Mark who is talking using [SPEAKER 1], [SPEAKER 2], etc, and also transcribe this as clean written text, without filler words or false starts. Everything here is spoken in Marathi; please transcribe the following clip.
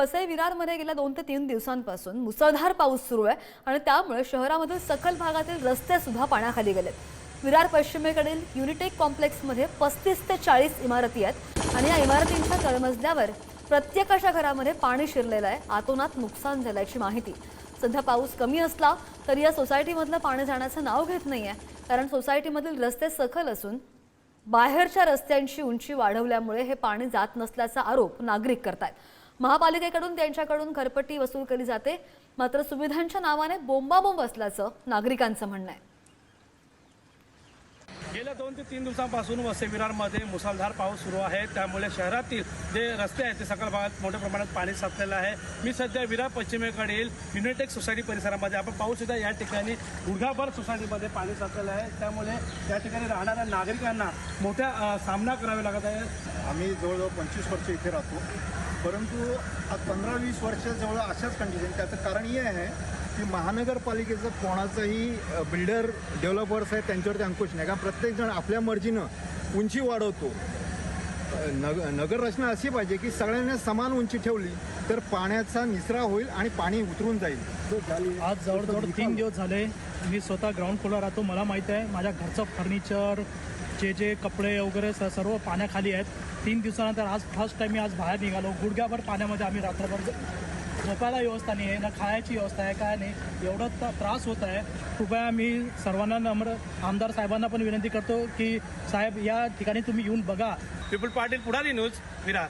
[SPEAKER 1] वसई विरारमध्ये गेल्या 2 ते 3 दिवसांपासून मुसळधार पाऊस सुरू आहे आणि त्यामुळे शहरामधील सखल भागातील रस्ते सुद्धा पाण्याखाली गेलेत। विरार पश्चिमेकडील युनिटेक कॉम्प्लेक्समध्ये 35 ते 40 इमारती आहेत आणि या इमारतींच्या तळमजल्यावर प्रत्येकाच्या घरामध्ये पाणी शिरलेलं आहे। आतोनात नुकसान झाल्याची माहिती। सध्या पाऊस कमी असला तरी या सोसायटीमधलं पाणी जाण्याचं नाव घेत नाहीये, कारण सोसायटीमधील रस्ते सखल असून बाहेरच्या रस्त्यांची उंची वाढवल्यामुळे हे पाणी जात नसल्याचा आरोप नागरिक करतात। महापालिकेकडून त्यांच्याकडून घरपट्टी वसूल केली जाते, मात्र सुविधांच्या नावाने बोंबाबोंब असल्याचं नागरिकांचं म्हणणं आहे।
[SPEAKER 2] गेल्या 2 ते 3 दिवसांपासून वसई विरारमध्ये मुसळधार पाऊस सुरू आहे, त्यामुळे शहरातील जे रस्ते आहेत ते सखल भागात मोठ्या प्रमाणात पाणी साचलेलं आहे। मी सध्या विरार पश्चिमेकडील युनिटेक सोसायटी परिसरामध्ये आपण पाहू शकता, या ठिकाणी गुडघाभर सोसायटीमध्ये पाणी साचलेलं आहे, त्यामुळे या ठिकाणी राहणाऱ्या नागरिकांना मोठ्या सामना करावा लागत आहे।
[SPEAKER 3] आम्ही जवळजवळ 25 वर्ष इथे राहतो, परंतु आज 15-20 वर्ष जवळ अशाच कंडिशन। त्याचं कारण हे आहे की महानगरपालिकेचं कोणाचंही बिल्डर डेव्हलपर्स आहेत त्यांच्यावरती अंकुश नाही, कारण प्रत्येकजण आपल्या मर्जीनं उंची वाढवतो। नगर रचना अशी पाहिजे की सगळ्यांना समान उंची ठेवली तर पाण्याचा निचरा होईल आणि पाणी उतरून जाईल।
[SPEAKER 4] आज जवळजवळ 3 दिवस झाले मी स्वतः ग्राउंड फ्लोअर राहतो। मला माहीत आहे माझ्या घरचं फर्निचर, जे कपडे वगैरे सर्व पाण्याखाली आहेत। 3 दिवसानंतर आज फर्स्ट टाइम मी आज बाहेर निघालो। गुडघ्याभर पाण्यामध्ये आम्ही रात्रभर झोपायला व्यवस्था नाही आहे, ना खायची व्यवस्था आहे, काय नाही, एवढा त्रास होत आहे। कृपया मी सर्वांना नम्र आमदार साहेबांना पण विनंती करतो की साहेब या ठिकाणी तुम्ही येऊन बघा।
[SPEAKER 2] विपुल पाटील, पुढारी न्यूज, विरार।